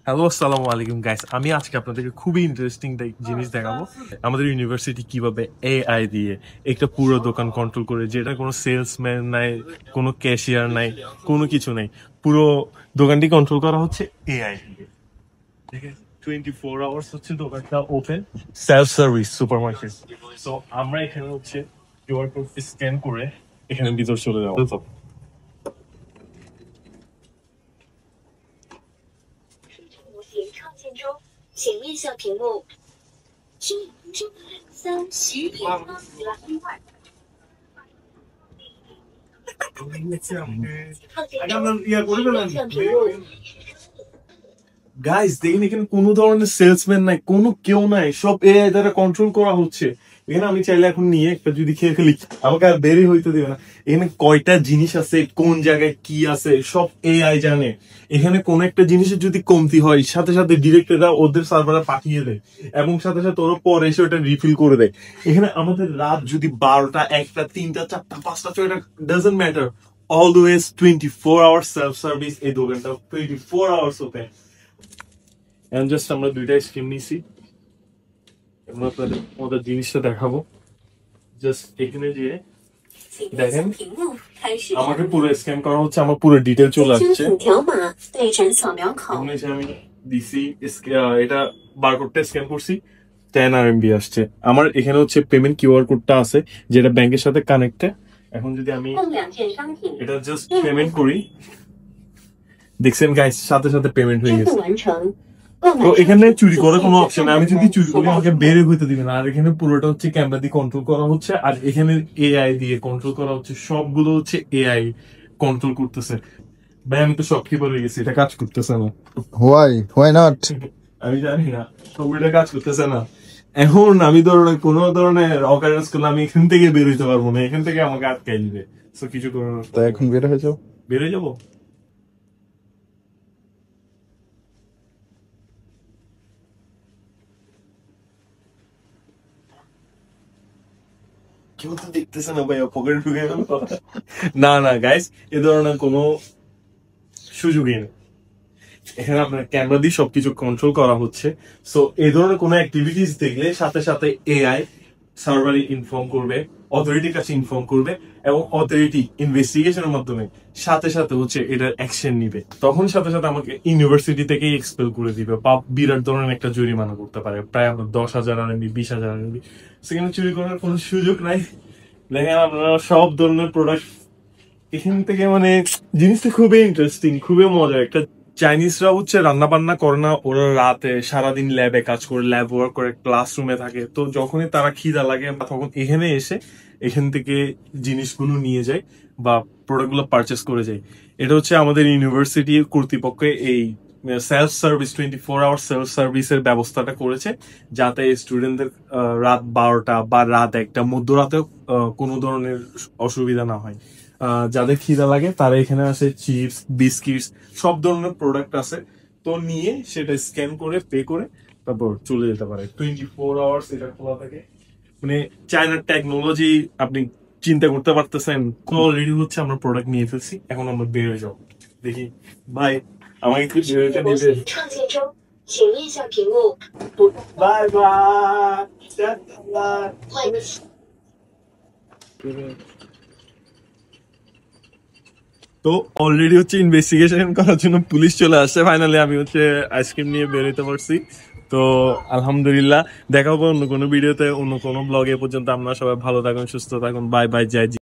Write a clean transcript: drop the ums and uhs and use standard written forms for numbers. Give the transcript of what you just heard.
Hello আসসালামু আলাইকুম guys, আমি আজকে আপনাদেরকে খুবই ইন্টারেস্টিং জিনিস দেখাবো। আমাদের ইউনিভার্সিটি কিভাবে এআই দিয়ে একটা পুরো দোকান কন্ট্রোল করে, যেটা কোনো সেলসম্যান নাই, কোনো ক্যাশিয়ার নাই, কোনো কিছু নাই, পুরো দোকানটি কন্ট্রোল করা হচ্ছে এআই দিয়ে। ঠিক আছে, 24 আওয়ার্স হচ্ছে দোকানটা open, self service super market. So আমরা এখানে হচ্ছে কিউআর কোড স্ক্যান করে এখানে ভিতর চলে যাবো।模型创建中，请面向屏幕。3、10点গাইস দেখেন, এখানে কোনো ধরনের সেলসম্যান নাই, কোনো কেউ নাই, সব এআই দ্বারা কন্ট্রোল করা হচ্ছে। এখানে আমি চাইলে এখন নিয়ে একটা যদি খেয়ে ফেলি, আমাকে আর বেরই হইতে দেবে না। এখানে কয়টা জিনিস আছে, কোন জায়গায় কি আছে, সব এআই জানে। এখানে কোন একটা জিনিসের যদি কমতি হয়, সাথে সাথে ডিরেক্ট এরা ওদের সার্ভারে পাঠিয়ে দেয়, এবং সাথে সাথে ওরা পরে এসে ওটা রিফিল করে দেয়। এখানে আমাদের রাত যদি 12টা, 1টা, 3টা, 4টা, 5টা, 6টা, doesn't matter, always 24 hour self service. এই দোকানটা 24 আওয়ার্স ওপেন। And just আমরা দুইটা স্কিম নিছি, ওদের জিনিসটা দেখাবো। জাস্ট এখানে যে দেখেন, আমাকে পুরো স্ক্যান করা হচ্ছে, আমার পুরো ডিটেল চলে আসছে। আমি দিছি, এটা বারকোডটা স্ক্যান করছি, 10 RMB আসছে। আমার এখানে হচ্ছে পেমেন্ট কিউআর কোডটা আছে, যেটা ব্যাংকের সাথে কানেক্টেড। এখন যদি আমি এটা জাস্ট পেমেন্ট করি, দেখছেন গাইস, সাথে সাথে পেমেন্ট হয়ে গেছে। তো এখানে চুরি করার কোনো অপশন নেই, আমি যদি চুরি করি আমাকে বের হইতে দিবে না। আর এখানে পুরোটা হচ্ছে ক্যামেরা দিয়ে কন্ট্রোল করা হচ্ছে, আর এখানে এআই দিয়ে কন্ট্রোল করা হচ্ছে। সবগুলো হচ্ছে এআই কন্ট্রোল করতেছে। ভাই আমি তো শপকিপার হয়ে গেছি, এটা কাজ করতেছে না। Why not? আমি জানি না, এটা কাজ করতেছে না। এখন আমি কোনো ধরনের অকারেন্স করলে আমি এখান থেকে বের হইতে পারবো না, এখান থেকে আমাকে আটকাই দিবে। তো কিছু করার, তো এখন বের হয়ে যাও। বের হয়ে যাবো। কেউ তো দেখতেছে না ভাই, পকেটে ঢুকে গেল। না না গাইস, এ ধরনের কোনো সুযোগই নেই। এখানে আপনার ক্যামেরা দিয়ে সবকিছু কন্ট্রোল করা হচ্ছে। সো এই ধরনের কোনো অ্যাক্টিভিটিস দেখলে সাথে সাথে এআই সার্ভারে ইনফর্ম করবে, অথরিটির কাছে ইনফর্ম করবে, এবং অথরিটি ইনভেস্টিগেশনের মাধ্যমে সাথে সাথে হচ্ছে এটার অ্যাকশন নিবে। তখন সাথে সাথে আমাকে ইউনিভার্সিটি থেকেই এক্সপেল করে দিবে, বা বিরাট ধরনের একটা জরিমানা করতে পারে, প্রায় আপনার 10,000 RMB, 20,000 RMB। সেখানে চুরি করার কোনো সুযোগ নাই। দেখেন আপনারা সব ধরনের প্রোডাক্ট এখান থেকে, মানে জিনিসটা খুবই ইন্টারেস্টিং, খুবই মজার। একটা চাইনিজরা হচ্ছে রান্না বান্না করে না, ওরা রাতে সারাদিন ল্যাবে কাজ করে, ল্যাব ওয়ার্ক করে, ক্লাসরুমে থাকে। তো যখনই তারা খিদা লাগে, তখন এখানে এসে এখান থেকে জিনিসগুলো নিয়ে যায় বা প্রোডাক্টগুলো পারচেস করে যায়। এটা হচ্ছে আমাদের ইউনিভার্সিটির কর্তৃপক্ষে এই সেলফ সার্ভিস, 24 আওয়ার সেলফ সার্ভিসের ব্যবস্থাটা করেছে, যাতে স্টুডেন্টদের রাত 12টা বা রাত 1টা, মধ্যরাতেও কোনো ধরনের অসুবিধা না হয়। যাদের খিদা লাগে তারা এখানে আসে, চিপস, বিস্কিটস, সব ধরনের প্রোডাক্ট আছে। তো নিয়ে সেটা স্ক্যান করে, পে করে তারপর চলে যেতে পারে। 24 আওয়ার্স এটা খোলা থাকে। মানে চায়নার টেকনোলজি আপনি চিন্তা করতে পারতেছেন। অলরেডি হচ্ছে আমরা প্রোডাক্ট নিয়ে ফেলছি, এখন আমরা বের হয়ে যাবো। দেখি ভাই, আমাকে একটু বের হইতে দিবে। Bye bye. তো অলরেডি হচ্ছে ইনভেস্টিগেশন করার জন্য পুলিশ চলে আসছে। ফাইনালি আমি হচ্ছে আইসক্রিম নিয়ে বেরোতে পারছি। তো আলহামদুলিল্লাহ, দেখা হবে অন্য কোনো ভিডিওতে, অন্য কোনো ব্লগে। পর্যন্ত আপনারা সবাই ভালো থাকুন, সুস্থ থাকুন। বাই বাই, জয়।